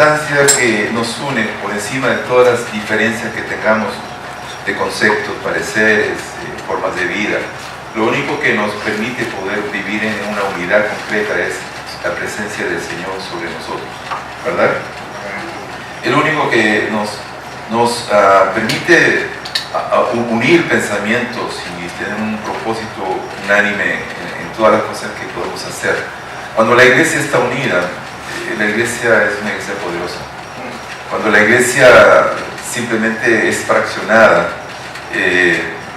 importancia que nos une por encima de todas las diferencias que tengamos de conceptos, pareceres, formas de vida. Lo único que nos permite poder vivir en una unidad concreta es la presencia del Señor sobre nosotros, ¿verdad? El único que nos permite unir pensamientos y tener un propósito unánime en todas las cosas que podemos hacer. Cuando la iglesia está unida, la iglesia es una iglesia poderosa. Cuando la iglesia simplemente es fraccionada,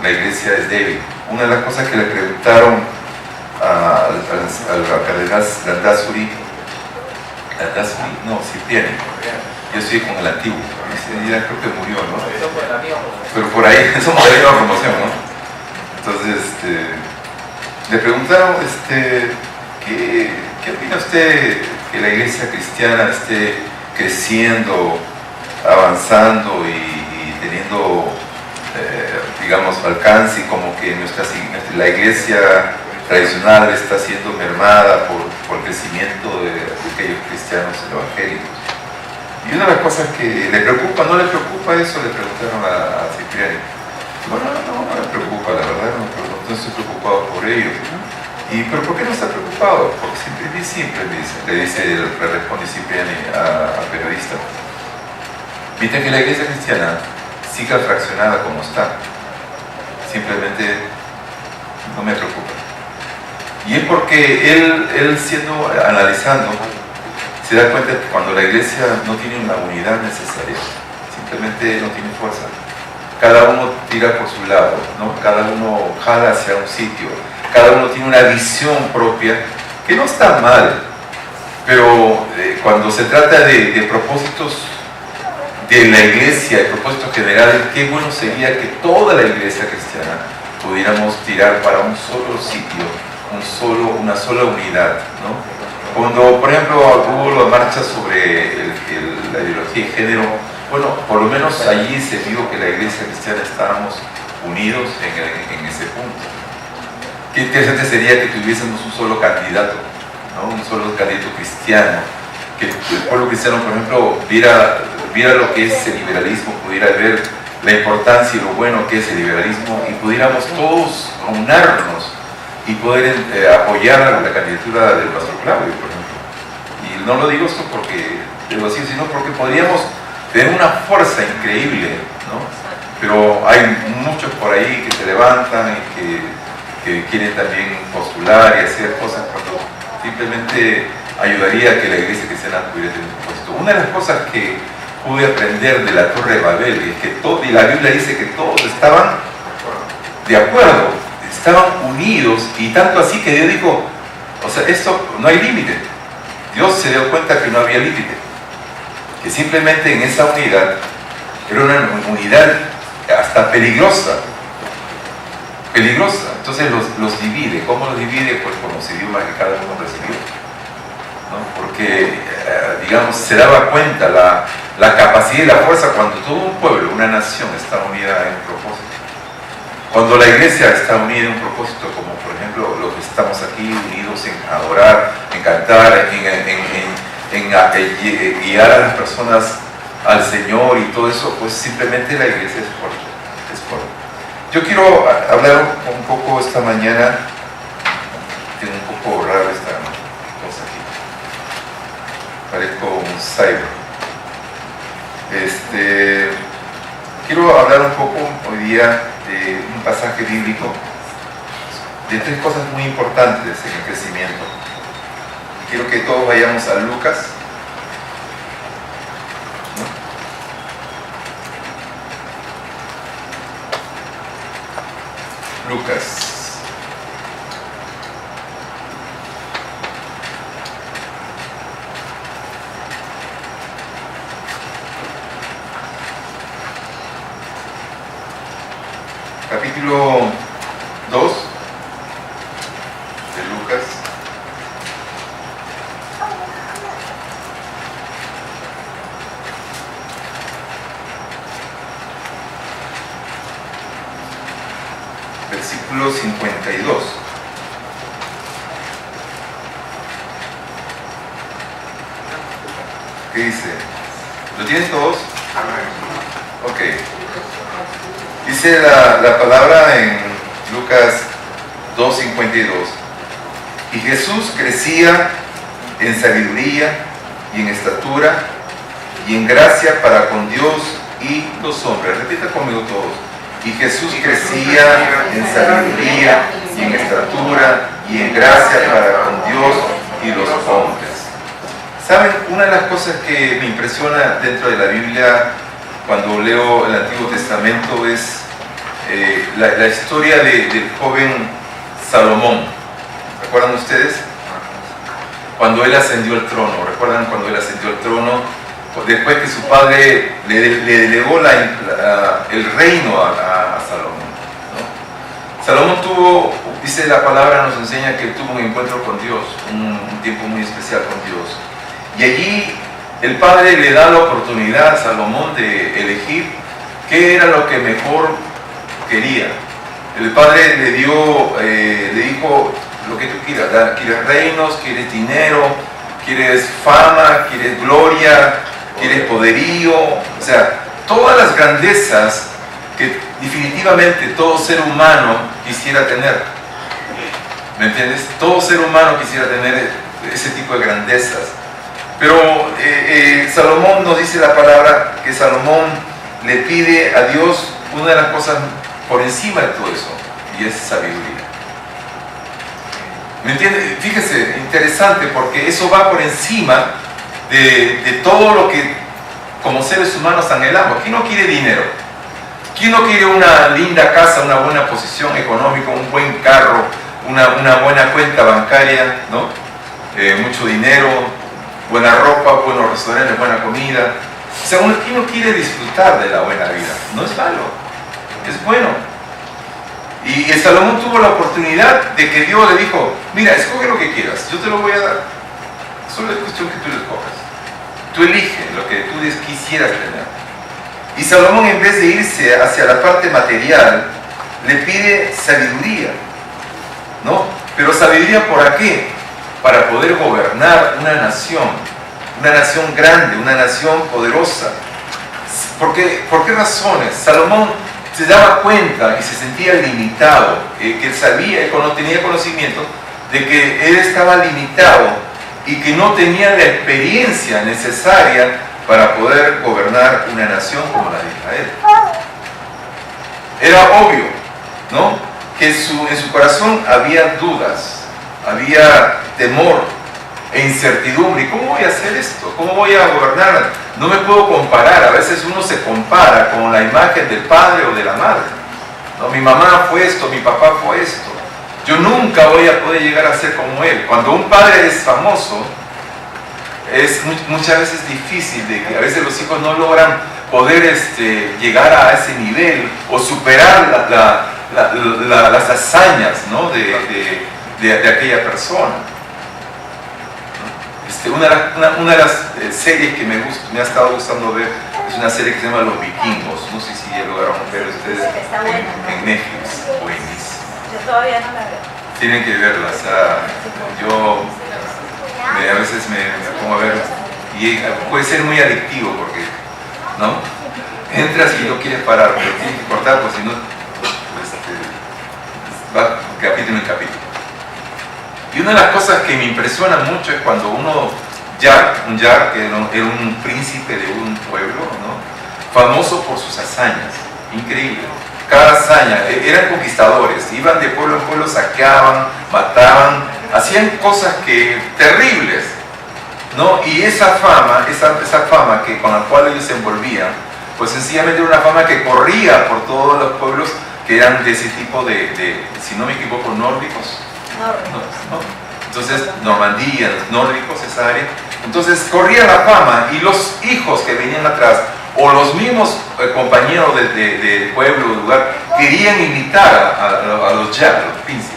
la iglesia es débil. Una de las cosas que le preguntaron al cardenal Landázuri, Cipriani, yo estoy con el antiguo, ya creo que murió, ¿no? Pero por ahí, eso me dio la promoción, ¿no? Entonces, le preguntaron, ¿qué opina usted que la iglesia cristiana esté creciendo, avanzando y teniendo, digamos, alcance, y como que la iglesia tradicional está siendo mermada por el crecimiento de aquellos cristianos evangélicos? Y una de las cosas que le preocupa, ¿no le preocupa eso? Le preguntaron a Cipriani. Bueno, no me preocupa, la verdad, no estoy preocupado por ello. ¿Pero por qué no está preocupado? Porque le responde Cipriani al periodista. Viste que la iglesia cristiana siga fraccionada como está. Simplemente no me preocupa. Y es porque él analizando, se da cuenta que cuando la iglesia no tiene una unidad necesaria, simplemente no tiene fuerza. Cada uno tira por su lado, ¿no? Cada uno jala hacia un sitio, cada uno tiene una visión propia, que no está mal, pero cuando se trata de propósitos de la iglesia, de propósitos generales, qué bueno sería que toda la iglesia cristiana pudiéramos tirar para un solo sitio, una sola unidad, ¿no? Cuando, por ejemplo, hubo la marcha sobre la ideología de género, bueno, por lo menos allí se vio que la iglesia cristiana estábamos unidos en ese punto. Qué interesante sería que tuviésemos un solo candidato, ¿no? Un solo candidato cristiano, que el pueblo cristiano, por ejemplo, viera lo que es el liberalismo, pudiera ver la importancia y lo bueno que es el liberalismo, y pudiéramos todos unirnos y poder apoyar la candidatura del pastor Claudio, por ejemplo. Y no lo digo esto porque digo así, sino porque podríamos tener una fuerza increíble, ¿no? Pero hay muchos por ahí que se levantan y que quieren también postular y hacer cosas cuando simplemente ayudaría a que la iglesia cristiana pudiera tener un puesto. Una de las cosas que pude aprender de la Torre de Babel es que y la Biblia dice que todos estaban de acuerdo, estaban unidos, y tanto así que Dios dijo, o sea, esto no hay límite. Dios se dio cuenta que no había límite, que simplemente en esa unidad era una unidad hasta peligrosa. Entonces los divide. ¿Cómo los divide? Pues con los idiomas que cada uno recibió, ¿no? Porque digamos, se daba cuenta la capacidad y la fuerza cuando todo un pueblo, una nación está unida en un propósito. Cuando la iglesia está unida en un propósito, como por ejemplo los que estamos aquí unidos en adorar, en cantar, en guiar a las personas al Señor y todo eso, pues simplemente la iglesia es fuerte. Yo quiero hablar un poco esta mañana, tengo un poco raro esta cosa aquí, parezco un cyber. Quiero hablar un poco hoy día de un pasaje bíblico, de tres cosas muy importantes en el crecimiento. Quiero que todos vayamos a Lucas, ¿no? Lucas. Capítulo 2 de Lucas. Versículo 52. ¿Qué dice? ¿Lo tienen todos? Ok. Dice la palabra en Lucas 2:52. Y Jesús crecía en sabiduría y en estatura y en gracia para con Dios y los hombres. Repita conmigo todos. Y Jesús crecía en sabiduría y en estatura y en gracia para con Dios y los hombres. ¿Saben? Una de las cosas que me impresiona dentro de la Biblia cuando leo el Antiguo Testamento es la historia del joven Salomón. ¿Recuerdan ustedes? Cuando él ascendió al trono. ¿Recuerdan cuando él ascendió al trono? Después que su padre le delegó el reino a Salomón, ¿no? Salomón tuvo, dice la palabra, nos enseña que tuvo un encuentro con Dios, un tiempo muy especial con Dios. Y allí el padre le da la oportunidad a Salomón de elegir qué era lo que mejor quería. El padre le dijo, lo que tú quieras, ¿quieres reinos? ¿Quieres dinero? ¿Quieres fama? ¿Quieres gloria? ¿Quieres poderío? O sea, todas las grandezas que definitivamente todo ser humano quisiera tener. ¿Me entiendes? Todo ser humano quisiera tener ese tipo de grandezas. Pero Salomón nos dice la palabra que Salomón le pide a Dios una de las cosas por encima de todo eso, y es sabiduría. ¿Me entiende? Fíjese, interesante, porque eso va por encima de todo lo que como seres humanos anhelamos. ¿Quién no quiere dinero? ¿Quién no quiere una linda casa, una buena posición económica, un buen carro, una buena cuenta bancaria, ¿no? Mucho dinero, buena ropa, buenos restaurantes, buena comida? O sea, ¿quién no quiere disfrutar de la buena vida? No es malo, es bueno. Y el Salomón tuvo la oportunidad de que Dios le dijo, mira, escoge lo que quieras, yo te lo voy a dar. Solo es cuestión que tú lo escojas. Tú eliges lo que tú quisieras tener. Y Salomón, en vez de irse hacia la parte material, le pide sabiduría, ¿no? Pero sabiduría ¿para qué? Para poder gobernar una nación grande, una nación poderosa. ¿Por qué razones? Salomón se daba cuenta y se sentía limitado, que él sabía, tenía conocimiento de que él estaba limitado y que no tenía la experiencia necesaria para poder gobernar una nación como la de Israel. Era obvio, ¿no?, que en su corazón había dudas, había temor e incertidumbre. ¿Cómo voy a hacer esto? ¿Cómo voy a gobernar? No me puedo comparar. A veces uno se compara con la imagen del padre o de la madre, ¿no? Mi mamá fue esto, mi papá fue esto. Yo nunca voy a poder llegar a ser como él. Cuando un padre es famoso, es muchas veces difícil de que a veces los hijos no logran poder llegar a ese nivel o superar las hazañas, ¿no?, de aquella persona. Una de las series que me ha estado gustando ver es una serie que se llama Los Vikingos. No sé si ya lograron ver ustedes en Netflix o en Netflix. Yo todavía no la veo. Tienen que verla. O sea, yo a veces me pongo a ver y puede ser muy adictivo porque, ¿no?, entras y no quieres parar, pero tienes que cortar, pues si no, va capítulo en capítulo. Y una de las cosas que me impresiona mucho es cuando un Yar, que era un príncipe de un pueblo, ¿no?, famoso por sus hazañas, increíble. Cada hazaña, eran conquistadores, iban de pueblo en pueblo, saqueaban, mataban, hacían cosas terribles, ¿no? Y esa fama con la cual ellos se envolvían, pues sencillamente era una fama que corría por todos los pueblos que eran de ese tipo si no me equivoco, nórdicos. No. Entonces, Normandía, nórdicos, esa área. Entonces corría la fama y los hijos que venían atrás o los mismos compañeros del pueblo, del lugar, querían imitar a los príncipes,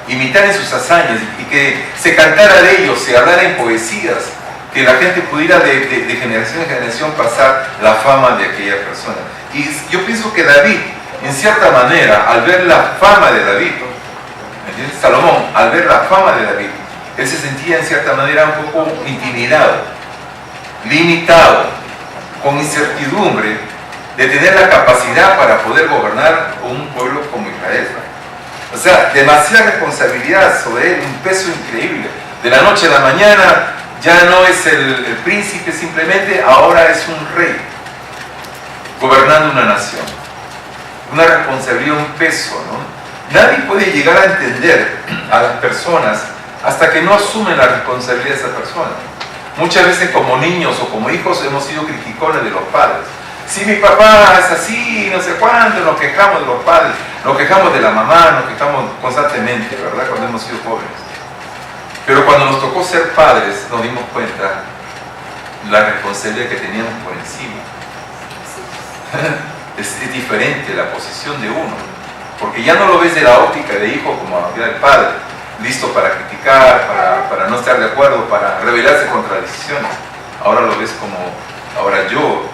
imitar en sus hazañas y que se cantara de ellos, se hablara en poesías, que la gente pudiera de generación en generación pasar la fama de aquella persona. Y yo pienso que David, en cierta manera, al ver la fama de David, ¿entiendes? Salomón, al ver la fama de David, él se sentía en cierta manera un poco intimidado, limitado, con incertidumbre de tener la capacidad para poder gobernar un pueblo como Israel. O sea, demasiada responsabilidad sobre él, un peso increíble. De la noche a la mañana ya no es el príncipe simplemente, ahora es un rey gobernando una nación. Una responsabilidad, un peso, ¿no? Nadie puede llegar a entender a las personas hasta que no asumen la responsabilidad de esa persona. Muchas veces como niños o como hijos hemos sido criticones de los padres. Si mi papá es así, no sé cuánto, nos quejamos de los padres, nos quejamos de la mamá, nos quejamos constantemente, ¿verdad? Cuando hemos sido jóvenes. Pero cuando nos tocó ser padres, nos dimos cuenta la responsabilidad que teníamos por encima. Es diferente la posición de uno, porque ya no lo ves de la óptica de hijo como la del padre, listo para criticar, para no estar de acuerdo, para rebelarse contra las decisiones. Ahora lo ves como, ahora yo,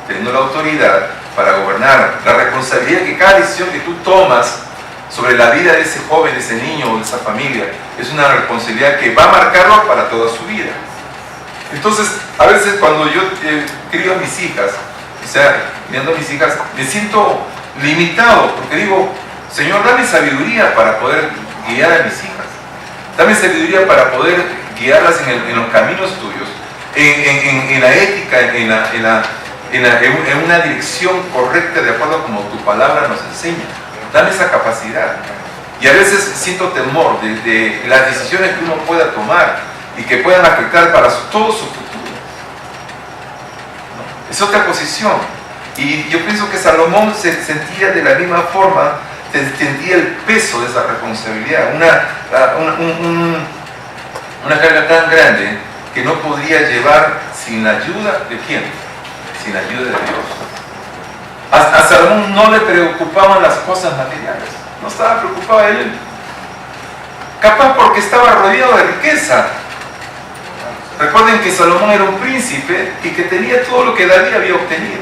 teniendo la autoridad para gobernar, la responsabilidad que cada decisión que tú tomas sobre la vida de ese joven, de ese niño o de esa familia, es una responsabilidad que va a marcarlo para toda su vida. Entonces, a veces cuando yo crío a mis hijas, o sea, criando a mis hijas, me siento limitado, porque digo, Señor, dame sabiduría para poder guiar a mis hijas. Dame sabiduría para poder guiarlas en los caminos tuyos, en la ética, en una dirección correcta de acuerdo a como tu palabra nos enseña. Dame esa capacidad. Y a veces siento temor de las decisiones que uno pueda tomar y que puedan afectar para todo su futuro. Es otra posición. Y yo pienso que Salomón se sentía de la misma forma, sentía el peso de esa responsabilidad, una carga tan grande que no podría llevar sin la ayuda de ¿quién? Sin la ayuda de Dios. A Salomón no le preocupaban las cosas materiales, no estaba preocupado él, capaz porque estaba rodeado de riqueza. Recuerden que Salomón era un príncipe y que tenía todo lo que David había obtenido.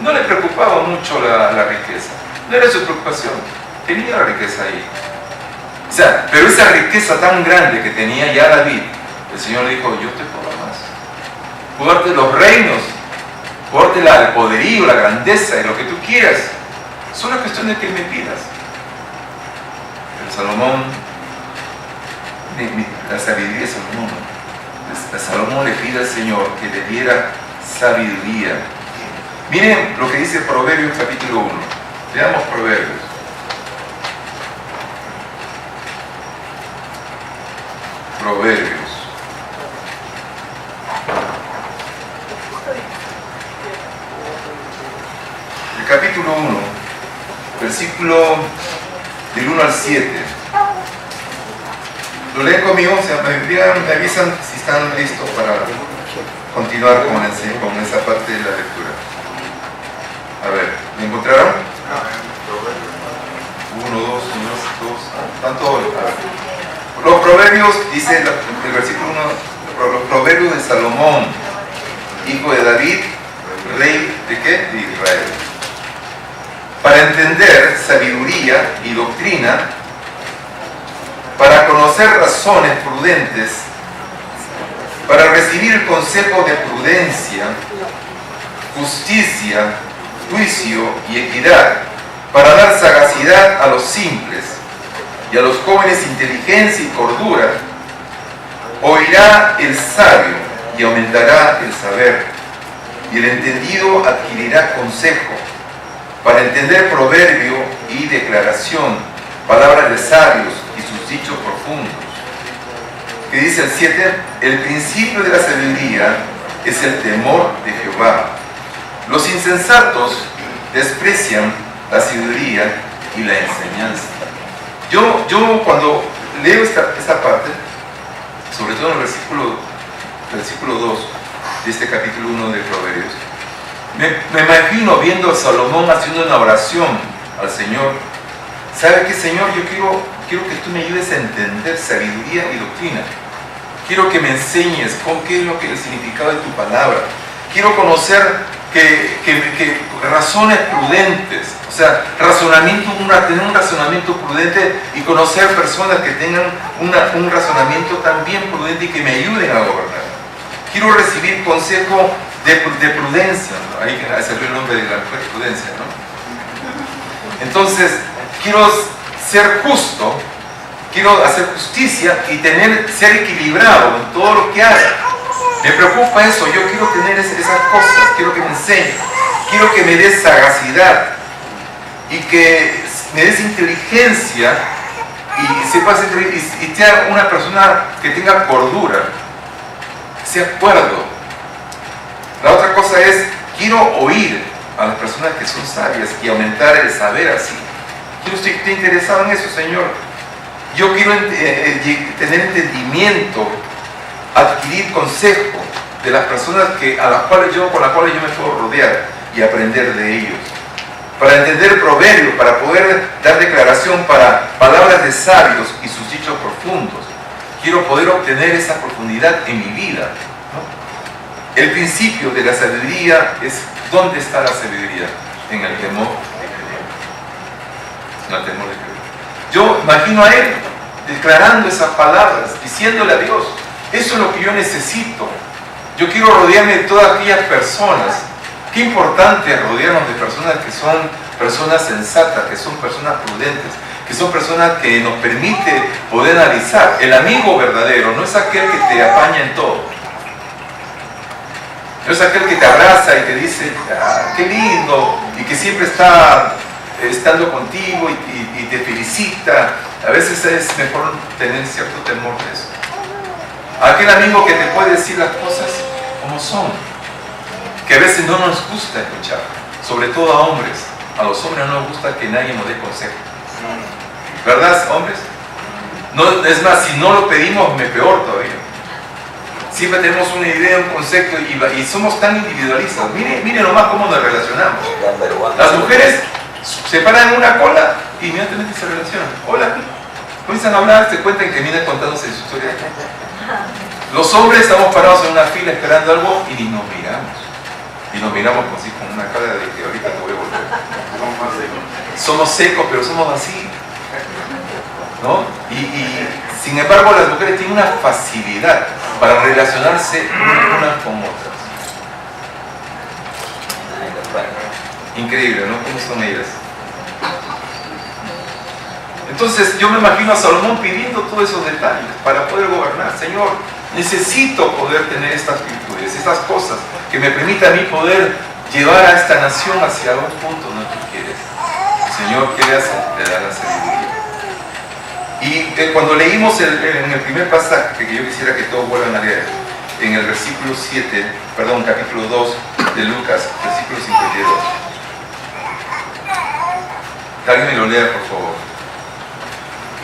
No le preocupaba mucho la riqueza, no era su preocupación, tenía la riqueza ahí. O sea, pero esa riqueza tan grande que tenía ya David, el Señor le dijo, yo te puedo dar más. Puedo darte los reinos, puedo darte el poderío, la grandeza y lo que tú quieras. Solo es cuestión de que me pidas. Pero Salomón, la sabiduría de Salomón, a Salomón le pide al Señor que le diera sabiduría. Miren lo que dice Proverbios capítulo 1. Veamos Proverbios. Proverbios. El capítulo 1, versículo del 1 al 7. Lo leen conmigo, me avisan si están listos para continuar con esa parte de la lectura. A ver, ¿me encontraron? 1, 2, 1, 2, tanto. Los proverbios, dice el versículo 1, los proverbios de Salomón, hijo de David, rey de ¿qué? De Israel. Para entender sabiduría y doctrina, para conocer razones prudentes, para recibir el consejo de prudencia, justicia, juicio y equidad, para dar sagacidad a los simples y a los jóvenes inteligencia y cordura. Oirá el sabio y aumentará el saber, y el entendido adquirirá consejo, para entender proverbio y declaración, palabras de sabios y sus dichos profundos. Que dice el 7, el principio de la sabiduría es el temor de Jehová. Los insensatos desprecian la sabiduría y la enseñanza. Yo cuando leo esta parte, sobre todo en el versículo 2 de este capítulo 1 de Proverbios, me imagino viendo a Salomón haciendo una oración al Señor. ¿Sabe qué, Señor? Yo quiero que tú me ayudes a entender sabiduría y doctrina. Quiero que me enseñes qué es lo que es el significado de tu palabra. Quiero conocer que razones prudentes, o sea, tener un razonamiento prudente y conocer personas que tengan un razonamiento también prudente y que me ayuden a gobernar. Quiero recibir consejo de prudencia, ¿no? Ahí salió el nombre de la mujer prudencia, ¿no? Entonces, quiero ser justo, quiero hacer justicia y ser equilibrado en todo lo que haga. Me preocupa eso, yo quiero tener esas cosas, quiero que me enseñe, quiero que me des sagacidad y que me des inteligencia y sepas y sea una persona que tenga cordura, que sea cuerdo. La otra cosa es, quiero oír a las personas que son sabias y aumentar el saber así. Yo estoy interesado en eso, Señor. Yo quiero tener entendimiento, adquirir consejo de las personas con las cuales yo me puedo rodear y aprender de ellos. Para entender proverbios, para poder dar declaración para palabras de sabios y sus dichos profundos. Quiero poder obtener esa profundidad en mi vida, ¿no? El principio de la sabiduría es, ¿dónde está la sabiduría? En el temor de Jehová. En el temor de Jehová. Yo imagino a él declarando esas palabras, diciéndole a Dios, eso es lo que yo necesito. Yo quiero rodearme de todas aquellas personas. Qué importante es rodearnos de personas que son personas sensatas, que son personas prudentes, que son personas que nos permite poder analizar. El amigo verdadero no es aquel que te apaña en todo. No es aquel que te abraza y te dice, ah, qué lindo, y que siempre está estando contigo y te felicita. A veces es mejor tener cierto temor de eso. Aquel amigo que te puede decir las cosas como son, que a veces no nos gusta escuchar, sobre todo a hombres. A los hombres no nos gusta que nadie nos dé consejo. ¿Verdad, hombres? No, es más, si no lo pedimos, me peor todavía. Siempre tenemos una idea, un concepto y somos tan individualistas. Miren nomás cómo nos relacionamos. Las mujeres se paran en una cola y inmediatamente se relacionan. Hola, comienzan a hablar, se cuentan y terminan contándose su historia. Los hombres estamos parados en una fila esperando algo y ni nos miramos. Y nos miramos así con una cara de que ahorita te voy a volver. Somos secos, pero somos así, ¿no? Y sin embargo las mujeres tienen una facilidad para relacionarse unas con otras. Increíble, ¿no? ¿Cómo son ellas? Entonces yo me imagino a Salomón pidiendo todos esos detalles para poder gobernar. Señor, necesito poder tener estas virtudes, estas cosas que me permitan a mí poder llevar a esta nación hacia algún punto donde tú quieres. Señor, ¿qué le hace? Te da la sabiduría. Y cuando leímos en el primer pasaje que yo quisiera que todos vuelvan a leer, en el versículo 7, perdón, capítulo 2 de Lucas, versículo 52. Que alguien me lo lea, por favor.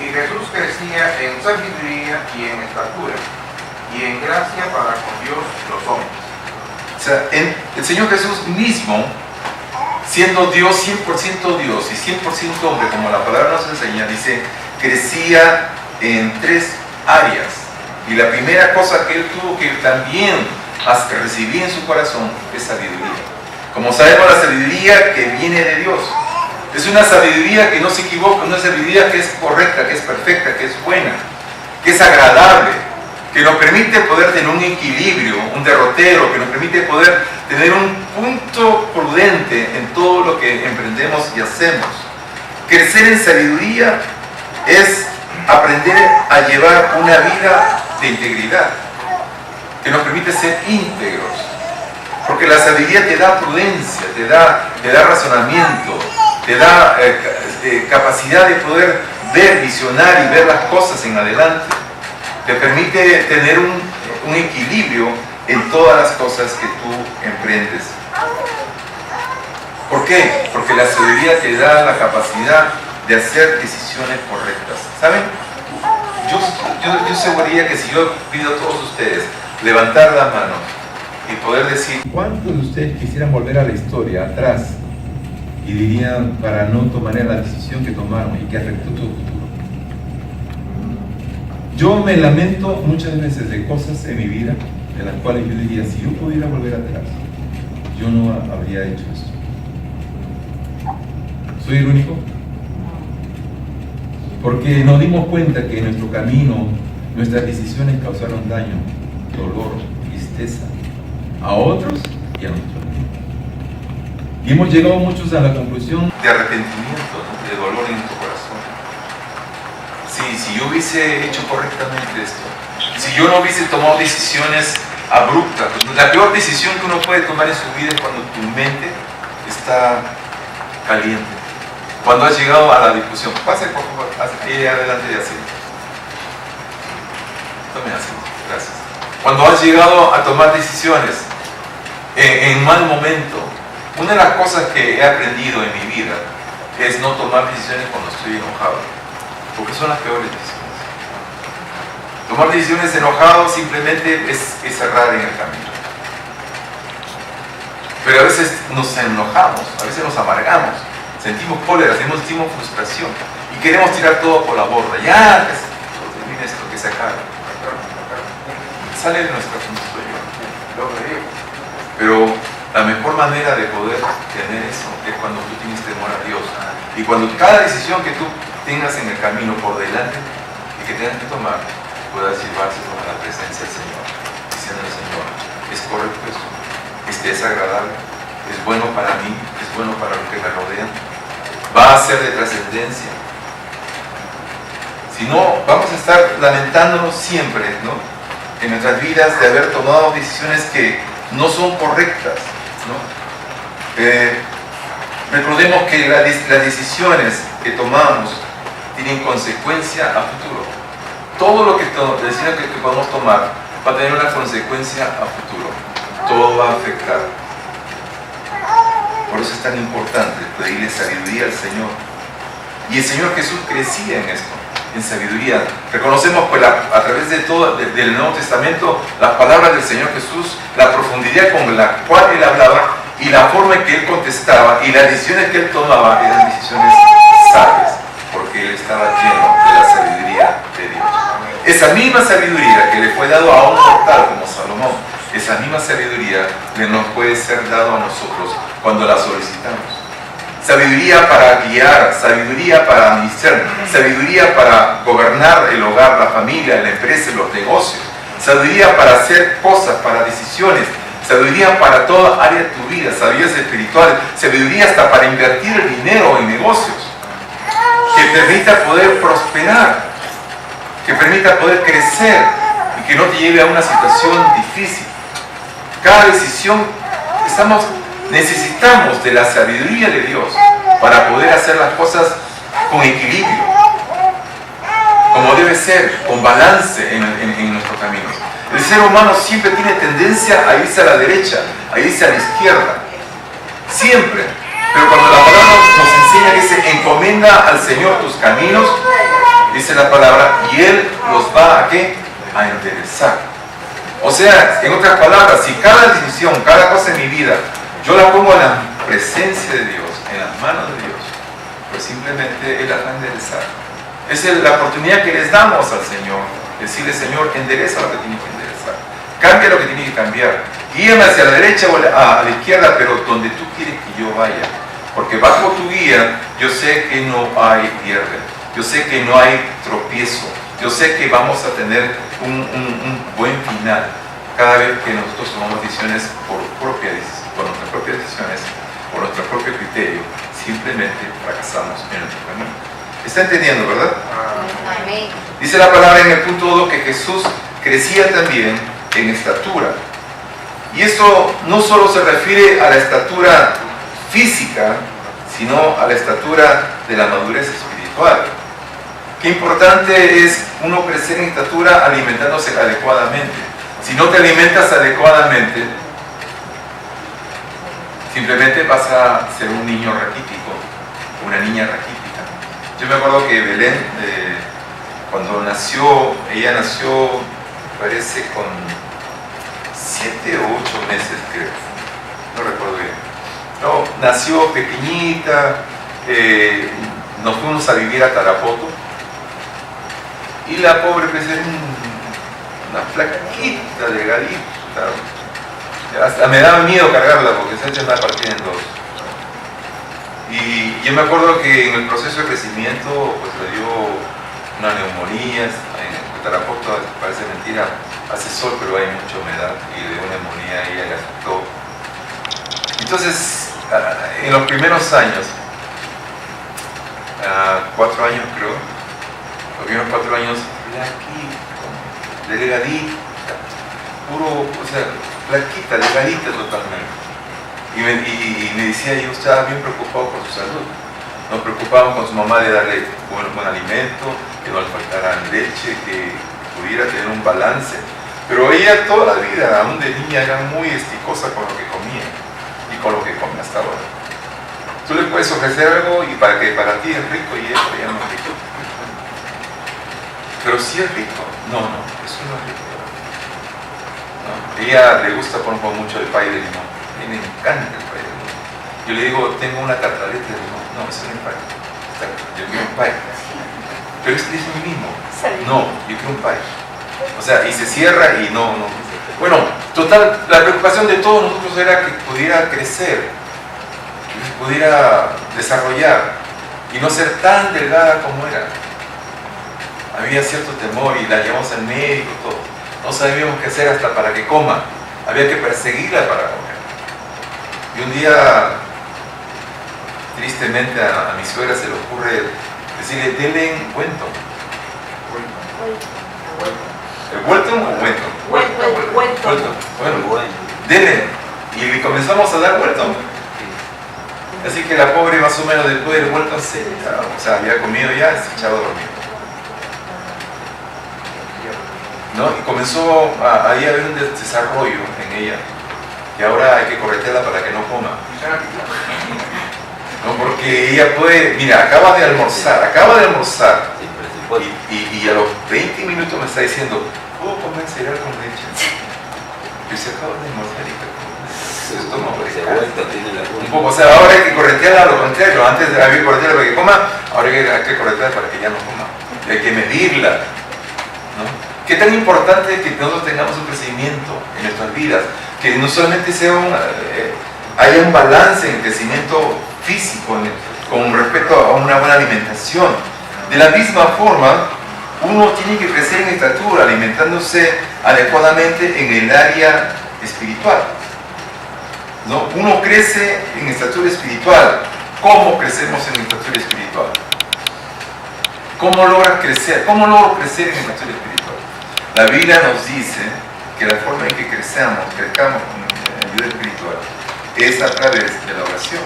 Y Jesús crecía en sabiduría y en estatura, y en gracia para con Dios los hombres. O sea, el Señor Jesús mismo, siendo Dios, 100% Dios y 100% hombre, como la palabra nos enseña, dice, crecía en 3 áreas. Y la primera cosa que él tuvo que también recibir en su corazón es sabiduría. Como sabemos, la sabiduría que viene de Dios. Es una sabiduría que no se equivoca, una sabiduría que es correcta, que es perfecta, que es buena, que es agradable, que nos permite poder tener un equilibrio, un derrotero, que nos permite poder tener un punto prudente en todo lo que emprendemos y hacemos. Crecer en sabiduría es aprender a llevar una vida de integridad, que nos permite ser íntegros, porque la sabiduría te da prudencia, te da razonamiento, te da capacidad de poder ver, visionar y ver las cosas en adelante. Te permite tener un equilibrio en todas las cosas que tú emprendes. ¿Por qué? Porque la sabiduría te da la capacidad de hacer decisiones correctas. ¿Saben? Yo aseguraría que si yo pido a todos ustedes levantar las manos y poder decir, ¿cuántos de ustedes quisieran volver a la historia, atrás, y dirían para no tomar la decisión que tomaron y que afectó tu futuro? Yo me lamento muchas veces de cosas en mi vida en las cuales yo diría, si yo pudiera volver atrás, yo no habría hecho eso. ¿Soy el único? Porque nos dimos cuenta que en nuestro camino nuestras decisiones causaron daño, dolor, tristeza a otros y a nuestro enemigo. Y hemos llegado muchos a la conclusión de arrepentimiento, ¿no? De dolor en tu corazón. Si yo hubiese hecho correctamente esto, si yo no hubiese tomado decisiones abruptas, la peor decisión que uno puede tomar en su vida es cuando tu mente está caliente. Cuando has llegado a la discusión, pase por favor, adelante y así. Tome asiento, gracias. Cuando has llegado a tomar decisiones en mal momento, una de las cosas que he aprendido en mi vida es no tomar decisiones cuando estoy enojado, porque son las peores decisiones. Tomar decisiones enojado simplemente es cerrar en el camino. Pero a veces nos enojamos, a veces nos amargamos, sentimos cólera, sentimos frustración y queremos tirar todo por la borda. Ya, termina esto, que se acabe. Sale de nuestra función. Pero la mejor manera de poder tener eso es cuando tú tienes temor a Dios. Y cuando cada decisión que tú tengas en el camino por delante y que tengas que tomar, puedas llevarse a la presencia del Señor, diciendo al Señor, es correcto eso, es agradable, es bueno para mí, es bueno para los que me rodean, va a ser de trascendencia. Si no, vamos a estar lamentándonos siempre, ¿no?, en nuestras vidas de haber tomado decisiones que no son correctas, ¿no? Recordemos que las decisiones que tomamos tienen consecuencia a futuro. Todo lo que decisiones que podemos tomar va a tener una consecuencia a futuro. Todo va a afectar. Por eso es tan importante pedirle sabiduría al Señor. Y el Señor Jesús crecía en esto, en sabiduría. Reconocemos pues a través de todo del Nuevo Testamento las palabras del Señor Jesús, la profundidad con la cual Él hablaba y la forma en que Él contestaba y las decisiones que Él tomaba eran decisiones sabias, porque Él estaba lleno de la sabiduría de Dios. Esa misma sabiduría que le fue dado a un mortal como Salomón, esa misma sabiduría le nos puede ser dado a nosotros cuando la solicitamos. Sabiduría para guiar, sabiduría para administrar, sabiduría para gobernar el hogar, la familia, la empresa, los negocios, sabiduría para hacer cosas, para decisiones, sabiduría para toda área de tu vida, sabiduría espiritual, sabiduría hasta para invertir el dinero en negocios, que permita poder prosperar, que permita poder crecer y que no te lleve a una situación difícil. Cada decisión necesitamos de la sabiduría de Dios para poder hacer las cosas con equilibrio, como debe ser, con balance en nuestros caminos. El ser humano siempre tiene tendencia a irse a la derecha, a irse a la izquierda, siempre. Pero cuando la palabra nos enseña que se encomienda al Señor tus caminos, dice la palabra, y Él los va ¿a qué? A enderezar. O sea, en otras palabras, si cada decisión, cada cosa en mi vida, yo la pongo en la presencia de Dios, en las manos de Dios, pues simplemente Él las va a enderezar. Esa es la oportunidad que les damos al Señor, decirle, Señor, endereza lo que tiene que enderezar, cambia lo que tiene que cambiar, guíame hacia la derecha o a la izquierda, pero donde tú quieres que yo vaya, porque bajo tu guía yo sé que no hay pierde, yo sé que no hay tropiezo, yo sé que vamos a tener un buen final cada vez que nosotros tomamos decisiones por nuestras propias decisiones, por nuestro propio criterio, simplemente fracasamos en nuestro camino. ¿Está entendiendo, verdad? Amén. Dice la palabra en el punto 2 que Jesús crecía también en estatura. Y esto no solo se refiere a la estatura física, sino a la estatura de la madurez espiritual. Qué importante es uno crecer en estatura alimentándose adecuadamente. Si no te alimentas adecuadamente, simplemente vas a ser un niño raquítico, una niña raquítica. Yo me acuerdo que Belén, cuando nació, ella nació, parece con 7 o 8 meses, creo, no recuerdo bien. No, nació pequeñita, nos fuimos a vivir a Tarapoto, y la pobre pues era una flaquita, delgadita, hasta me daba miedo cargarla porque se andaba partida en dos. Y yo me acuerdo que en el proceso de crecimiento pues le dio una neumonía, en Tarapoto, parece mentira, hace sol pero hay mucha humedad y le dio una neumonía y ella le afectó. Entonces, en los primeros años, 4 años creo, los primeros 4 años, flaquita, delgadita, puro, o sea, flaquita, delgadita totalmente. Y me decía, yo estaba bien preocupado por su salud. Nos preocupábamos con su mamá de darle buen alimento, que no le faltara leche, que pudiera tener un balance. Pero ella toda la vida, aún de niña, era muy esticosa con lo que comía y con lo que come hasta ahora. Tú le puedes ofrecer algo y para que para ti es rico y eso ya no es rico. Pero sí es rico. No, eso no es rico. No. Ella le gusta por mucho el pay de limón. A mí me encanta el pay de limón. Yo le digo, tengo una tartaleta de limón. No, eso no es pay. Yo quiero un pay. Pero es mi mismo. No, yo quiero un pay. O sea, y se cierra y no. Bueno, total, la preocupación de todos nosotros era que pudiera crecer, que pudiera desarrollar y no ser tan delgada como era. Había cierto temor y la llevamos al médico, todo. No sabíamos qué hacer hasta para que coma. Había que perseguirla para comer. Y un día, tristemente, a mi suegra se le ocurre decirle, denle Wenton. ¿El Welton o Wenton? Welton. Bueno, denle. Y comenzamos a dar Welton. Así que la pobre más o menos después del Welton había comido ya, se echaba a dormir. ¿No? Y comenzó ahí a haber un desarrollo en ella. Y ahora hay que corretearla para que no coma. No, porque ella puede, mira, acaba de almorzar y a los 20 minutos me está diciendo, ¿puedo comer cereal con leche? Yo se acaba de almorzar y esto no un poco, o sea, ahora hay que corretearla a lo contrario. Antes había que corretearla para que coma, ahora hay que corretearla para que ya no coma. Hay que medirla, ¿no? Qué tan importante es que nosotros tengamos un crecimiento en nuestras vidas, que no solamente sea haya un balance en el crecimiento físico con respecto a una buena alimentación. De la misma forma, uno tiene que crecer en estatura, alimentándose adecuadamente en el área espiritual, ¿no? Uno crece en estatura espiritual. ¿Cómo crecemos en estatura espiritual? ¿Cómo logras crecer? ¿Cómo logro crecer en estatura espiritual? La Biblia nos dice que la forma en que crezcamos en ayuda espiritual es a través de la oración.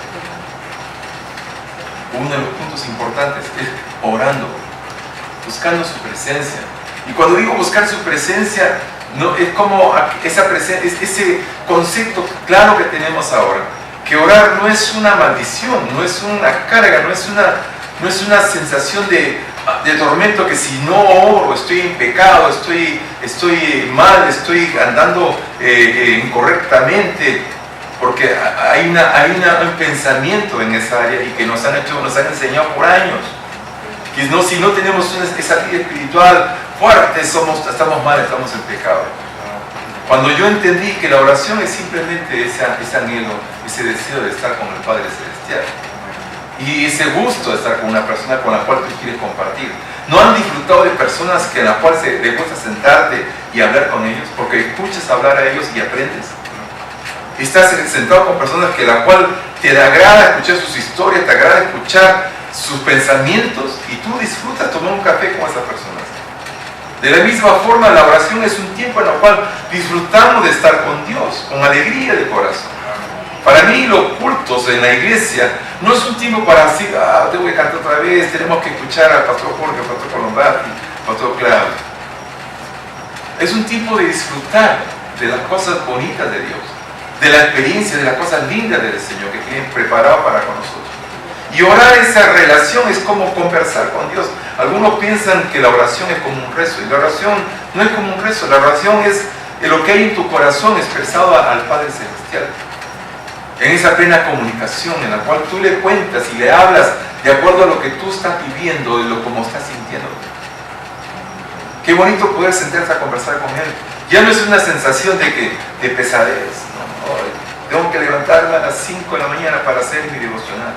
Uno de los puntos importantes es orando, buscando su presencia. Y cuando digo buscar su presencia, no es como esa presencia, es ese concepto claro que tenemos ahora, que orar no es una maldición, no es una carga, no es una sensación de tormento, que si no oro estoy en pecado, estoy mal, estoy andando incorrectamente, porque hay un pensamiento en esa área y que nos han enseñado por años. Que no, si no tenemos esa vida espiritual fuerte, estamos mal, estamos en pecado. Cuando yo entendí que la oración es simplemente ese anhelo, ese deseo de estar con el Padre Celestial, y ese gusto de estar con una persona con la cual tú quieres compartir. ¿No han disfrutado de personas que en la cual te gusta sentarte y hablar con ellos? Porque escuchas hablar a ellos y aprendes. Estás sentado con personas que la cual te agrada escuchar sus historias, te agrada escuchar sus pensamientos, y tú disfrutas tomar un café con esas personas. De la misma forma, la oración es un tiempo en el cual disfrutamos de estar con Dios, con alegría de corazón. Para mí, los cultos en la iglesia no es un tiempo para decir, tengo que cantar otra vez, tenemos que escuchar al pastor Jorge, al pastor Colombati, al pastor Claudio. Es un tiempo de disfrutar de las cosas bonitas de Dios, de la experiencia, de las cosas lindas del Señor que tiene preparado para con nosotros. Y orar, esa relación es como conversar con Dios. Algunos piensan que la oración es como un rezo, y la oración no es como un rezo. La oración es lo que hay en tu corazón expresado al Padre Celestial, en esa plena comunicación en la cual tú le cuentas y le hablas de acuerdo a lo que tú estás viviendo y como estás sintiendo. Qué bonito poder sentarse a conversar con Él. Ya no es una sensación de pesadez, ¿no? Tengo que levantarme a las 5 de la mañana para hacer mi devocional.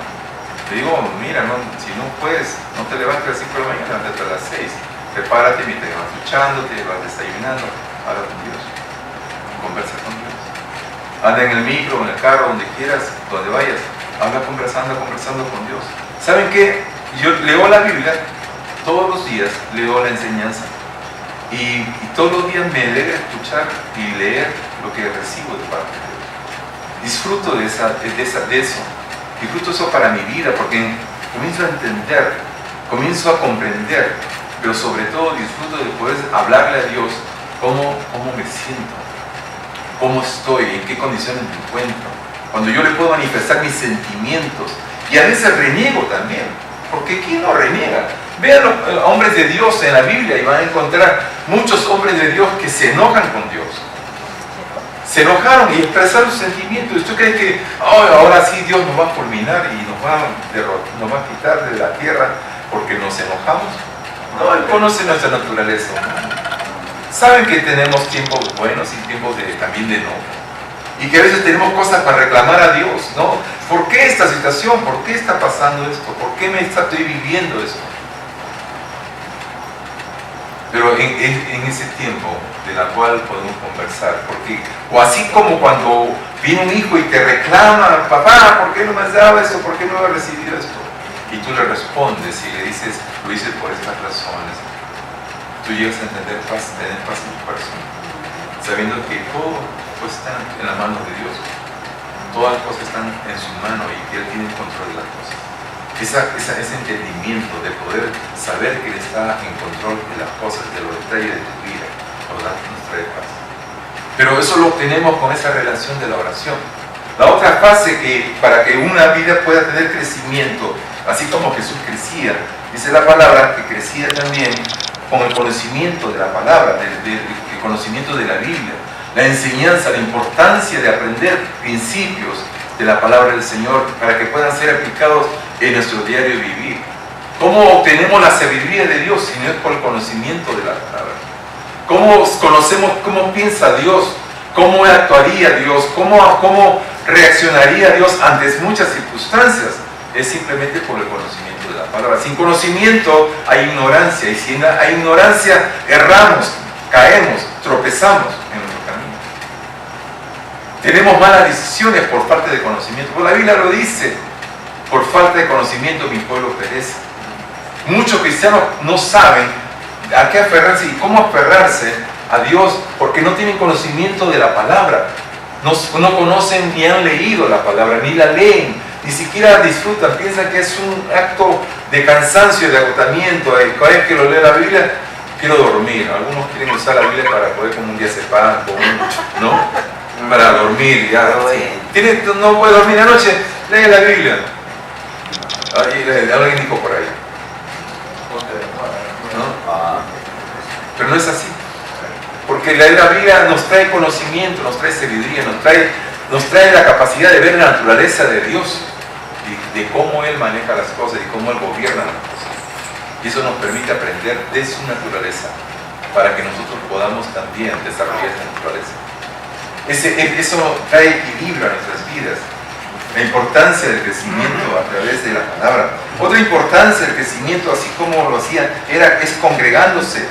Te digo, mira, si no puedes, no te levantes a las 5 de la mañana, levántate a las 6. Prepárate mientras vas duchándote, vas desayunando, habla con Dios, conversa con Dios. anda en el micro, en el carro, donde quieras, donde vayas, anda conversando con Dios. ¿Saben qué? Yo leo la Biblia, todos los días leo la enseñanza y todos los días me alegra escuchar y leer lo que recibo de parte de Dios. Disfruto de eso, disfruto eso para mi vida, porque comienzo a entender, comienzo a comprender, pero sobre todo disfruto de poder hablarle a Dios cómo me siento, cómo estoy, en qué condiciones me encuentro, cuando yo le puedo manifestar mis sentimientos, y a veces reniego también, porque ¿quién no reniega? Vean los hombres de Dios en la Biblia y van a encontrar muchos hombres de Dios que se enojan con Dios. Se enojaron y expresaron sus sentimientos. ¿Usted cree que ahora sí Dios nos va a fulminar y nos va a quitar de la tierra porque nos enojamos? No, Él conoce nuestra naturaleza. Saben que tenemos tiempos buenos y tiempos también de enojo. Y que a veces tenemos cosas para reclamar a Dios, ¿no? ¿Por qué esta situación? ¿Por qué está pasando esto? ¿Por qué estoy viviendo esto? Pero en ese tiempo de la cual podemos conversar, porque, o así como cuando viene un hijo y te reclama, papá, ¿por qué no me has dado esto? ¿Por qué no he recibido esto? Y tú le respondes y le dices, lo hice por estas razones. Tú llegas a tener paz en tu corazón, sabiendo que todo está en las manos de Dios. Todas las cosas están en su mano y que Él tiene el control de las cosas. Ese entendimiento de poder saber que Él está en control de las cosas, de los detalles de tu vida, nos trae paz. Pero eso lo obtenemos con esa relación de la oración. La otra fase para que una vida pueda tener crecimiento, así como Jesús crecía, dice la palabra que crecía también con el conocimiento de la palabra, el conocimiento de la Biblia, la enseñanza, la importancia de aprender principios de la palabra del Señor para que puedan ser aplicados en nuestro diario vivir. ¿Cómo obtenemos la sabiduría de Dios si no es por el conocimiento de la palabra? ¿Cómo conocemos cómo piensa Dios? ¿Cómo actuaría Dios? ¿Cómo reaccionaría Dios ante muchas circunstancias? Es simplemente por el conocimiento de la palabra. Sin conocimiento hay ignorancia, y si hay ignorancia erramos, caemos, tropezamos en nuestro camino. Tenemos malas decisiones por falta de conocimiento. Pues la Biblia lo dice, por falta de conocimiento mi pueblo perece. Muchos cristianos no saben a qué aferrarse y cómo aferrarse a Dios porque no tienen conocimiento de la palabra. No conocen ni han leído la palabra, ni la leen, ni siquiera disfrutan, piensan que es un acto de cansancio, de agotamiento. Cada vez que lo lee la Biblia, quiero dormir. Algunos quieren usar la Biblia para poder como un día sepan, ¿no? Para dormir, ya. No puede dormir anoche, lee la Biblia. Alguien dijo por ahí. ¿No? Pero no es así. Porque la Biblia nos trae conocimiento, nos trae sabiduría, nos trae la capacidad de ver la naturaleza de Dios, de cómo Él maneja las cosas y cómo Él gobierna las cosas. Y eso nos permite aprender de su naturaleza para que nosotros podamos también desarrollar esa naturaleza. Eso trae equilibrio a nuestras vidas. La importancia del crecimiento a través de la palabra. Otra importancia del crecimiento, así como lo hacían, es congregándose.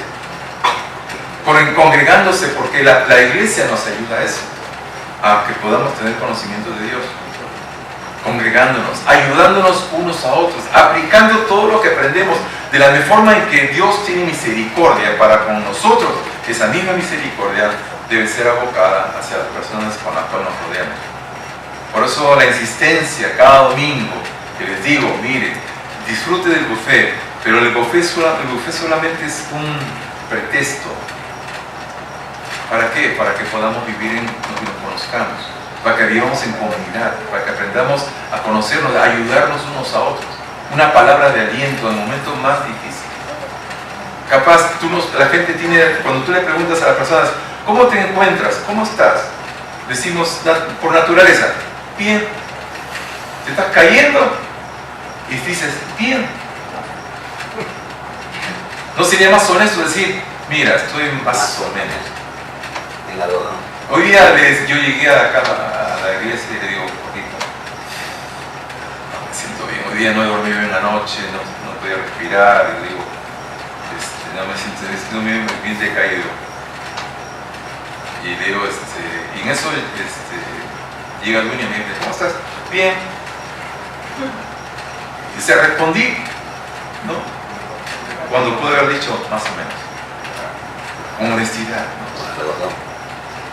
Congregándose, porque la iglesia nos ayuda a eso, a que podamos tener conocimiento de Dios. Congregándonos, ayudándonos unos a otros, aplicando todo lo que aprendemos de la forma en que Dios tiene misericordia para con nosotros. Esa misma misericordia debe ser abocada hacia las personas con las cuales nos rodeamos. Por eso la insistencia cada domingo que les digo, mire, disfrute del buffet, pero el buffet solamente es un pretexto. ¿Para qué? Para que podamos vivir y nos conozcamos, para que vivamos en comunidad, para que aprendamos a conocernos, a ayudarnos unos a otros. Una palabra de aliento en momentos más difíciles. Capaz, la gente cuando tú le preguntas a las personas, ¿cómo te encuentras? ¿Cómo estás? Decimos por naturaleza, bien. ¿Te estás cayendo? Y dices, bien. ¿No sería más honesto decir, mira, estoy más o menos? Hoy día yo llegué acá a la iglesia y le digo, me siento bien, hoy día no he dormido bien la noche, no podía respirar, y le digo, no me siento bien decaído. Y le digo, y en eso Llega el dueño y me dice, ¿cómo estás? Bien. Y se respondí, ¿no? Cuando pude haber dicho, más o menos. Con honestidad, ¿no?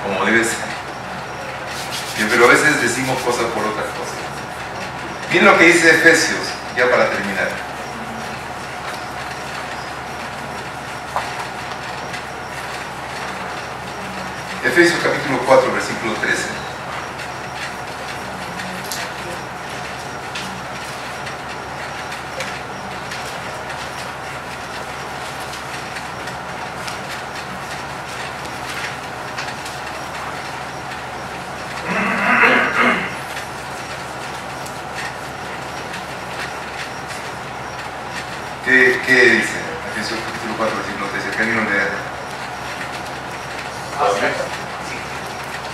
Como debe ser. Pero a veces decimos cosas por otras cosas. Miren lo que dice Efesios, ya para terminar. Efesios capítulo 4, versículo 13. ¿Qué dice? Efesios capítulo 4, versículo 13. ¿Qué alguien lo lea?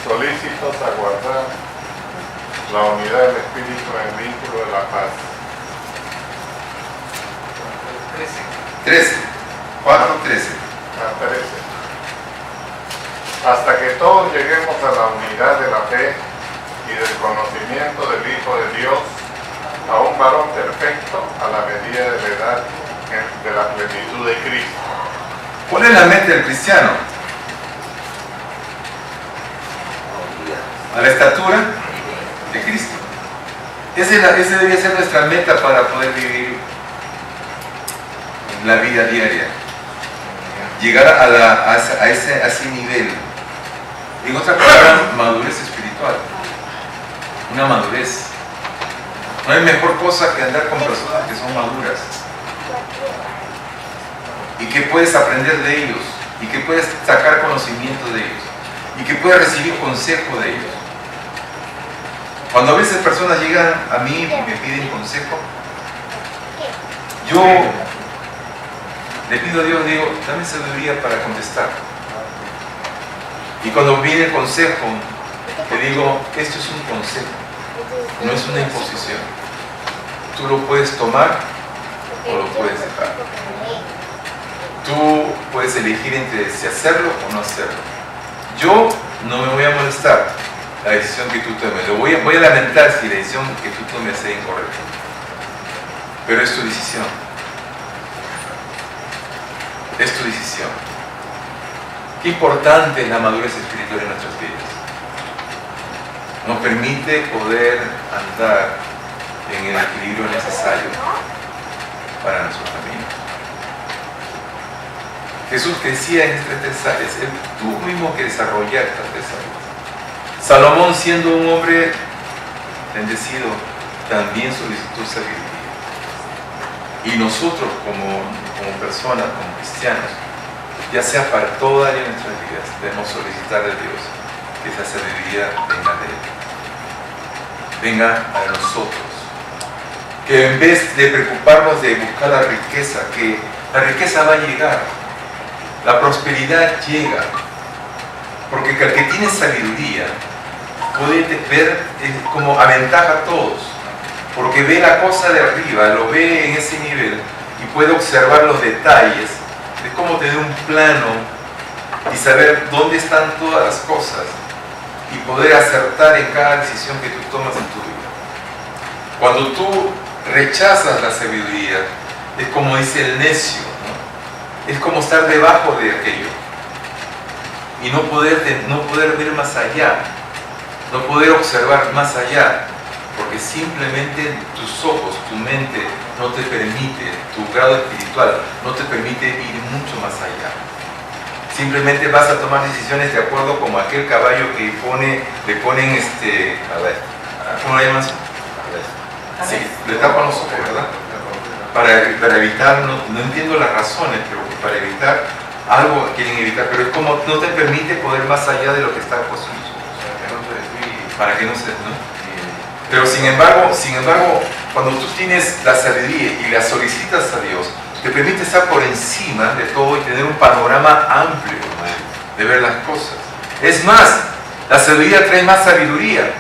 Solícitos a guardar la unidad del Espíritu en el vínculo de la paz. 13. 4, 13. A 13. Hasta que todos lleguemos a la unidad de la fe y del conocimiento del Hijo de Dios, a un varón perfecto a la medida de la edad de la plenitud de Cristo. ¿Cuál es la mente del cristiano? A la estatura de Cristo. Esa debería ser nuestra meta para poder vivir la vida diaria. Llegar a ese nivel. En otras palabras, madurez espiritual. Una madurez. No hay mejor cosa que andar con personas que son maduras y que puedes aprender de ellos y que puedes sacar conocimiento de ellos y que puedes recibir consejo de ellos. Cuando a veces personas llegan a mí y me piden consejo, yo le pido a Dios, digo, dame sabiduría para contestar. Y cuando viene el consejo, te digo, esto es un consejo, no es una imposición. Tú lo puedes tomar o lo puedes dejar. Tú puedes elegir entre si hacerlo o no hacerlo. Yo no me voy a molestar la decisión que tú tomes. Voy a lamentar si la decisión que tú tomes sea incorrecta. Pero es tu decisión. Es tu decisión. Qué importante es la madurez espiritual en nuestras vidas. Nos permite poder andar en el equilibrio necesario para nuestro camino. Jesús decía en estas 3 áreas, Él tuvo mismo que desarrollar estas 3 áreas. Salomón, siendo un hombre bendecido, también solicitó sabiduría. Y nosotros como personas, como cristianos, ya sea para toda área de nuestras vidas, debemos solicitar de Dios que esa sabiduría venga de Él. Venga a nosotros. Que en vez de preocuparnos de buscar la riqueza, que la riqueza va a llegar, la prosperidad llega, porque el que tiene sabiduría puede ver como aventaja a todos, porque ve la cosa de arriba, lo ve en ese nivel y puede observar los detalles de cómo tener un plano y saber dónde están todas las cosas y poder acertar en cada decisión que tú tomas en tu vida. Cuando tú rechazas la sabiduría, es como dice el necio, ¿no? Es como estar debajo de aquello y no poder ver más allá, no poder observar más allá, porque simplemente tus ojos, tu mente no te permite, tu grado espiritual no te permite ir mucho más allá. Simplemente vas a tomar decisiones de acuerdo como aquel caballo que le ponen a ver, ¿cómo le llaman? Sí, le tapan los ojos, ¿verdad? Para evitar, no entiendo las razones, pero para evitar algo quieren evitar, pero es como no te permite poder más allá de lo que está puesto en tus ojos. Para que no se, ¿no? Pero sin embargo, cuando tú tienes la sabiduría y la solicitas a Dios, te permite estar por encima de todo y tener un panorama amplio de ver las cosas. Es más, la sabiduría trae más sabiduría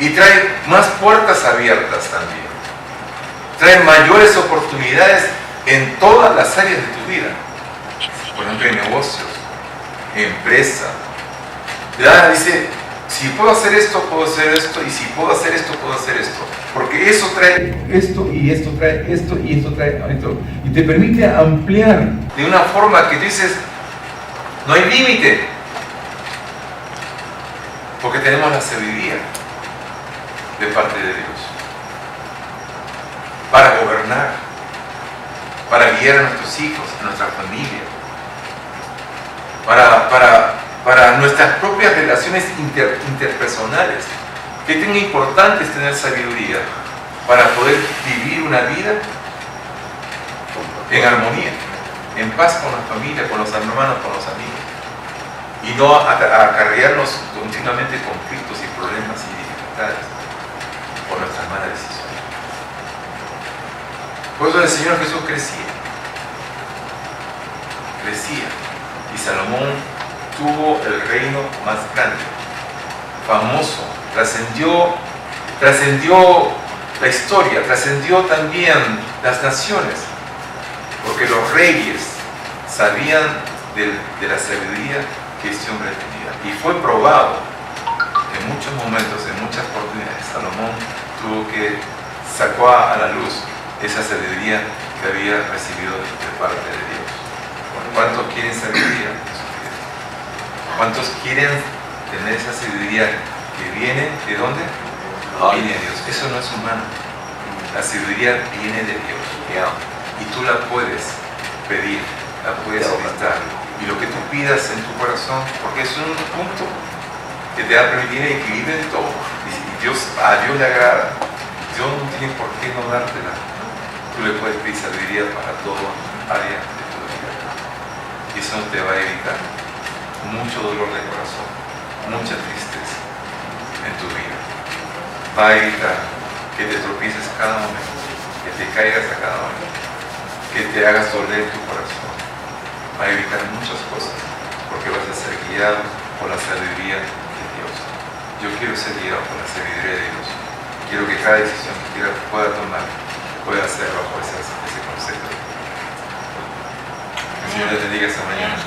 y trae más puertas abiertas también. Trae mayores oportunidades en todas las áreas de tu vida. Por ejemplo, en negocios, en empresa. Dice, Si puedo hacer esto, puedo hacer esto, y si puedo hacer esto, puedo hacer esto. Porque eso trae esto, y esto trae esto, y esto trae esto. Y te permite ampliar de una forma que tú dices, no hay límite. Porque tenemos la sabiduría de parte de Dios. Para gobernar, para guiar a nuestros hijos, a nuestra familia. Para nuestras propias relaciones interpersonales. Qué tan importante es tener sabiduría para poder vivir una vida en armonía, en paz con la familia, con los hermanos, con los amigos, y no acarrearnos continuamente conflictos y problemas y dificultades por nuestras malas decisiones. Por eso el Señor Jesús crecía, y Salomón tuvo el reino más grande, famoso, trascendió la historia, trascendió también las naciones, porque los reyes sabían de la sabiduría que este hombre tenía, y fue probado en muchos momentos, en muchas oportunidades. Salomón sacó a la luz esa sabiduría que había recibido de parte de Dios. ¿Cuántos quieren sabiduría? ¿Cuántos quieren tener esa sabiduría que viene de dónde? Viene de Dios. Eso no es humano. La sabiduría viene de Dios. Y tú la puedes pedir, la puedes solicitar. Y lo que tú pidas en tu corazón, porque es un punto que te va a permitir el equilibrio de todo. Y a Dios le agrada. Dios no tiene por qué no dártela. Tú le puedes pedir sabiduría para todo área de tu vida. Y eso te va a evitar mucho dolor de corazón, mucha tristeza en tu vida. Va a evitar que te tropieces cada momento, que te caigas a cada momento, que te hagas doler tu corazón. Va a evitar muchas cosas, porque vas a ser guiado por la sabiduría de Dios. Yo quiero ser guiado por la sabiduría de Dios. Quiero que cada decisión que pueda tomar, pueda hacerlo bajo ese concepto. Que el Señor les bendiga esta mañana.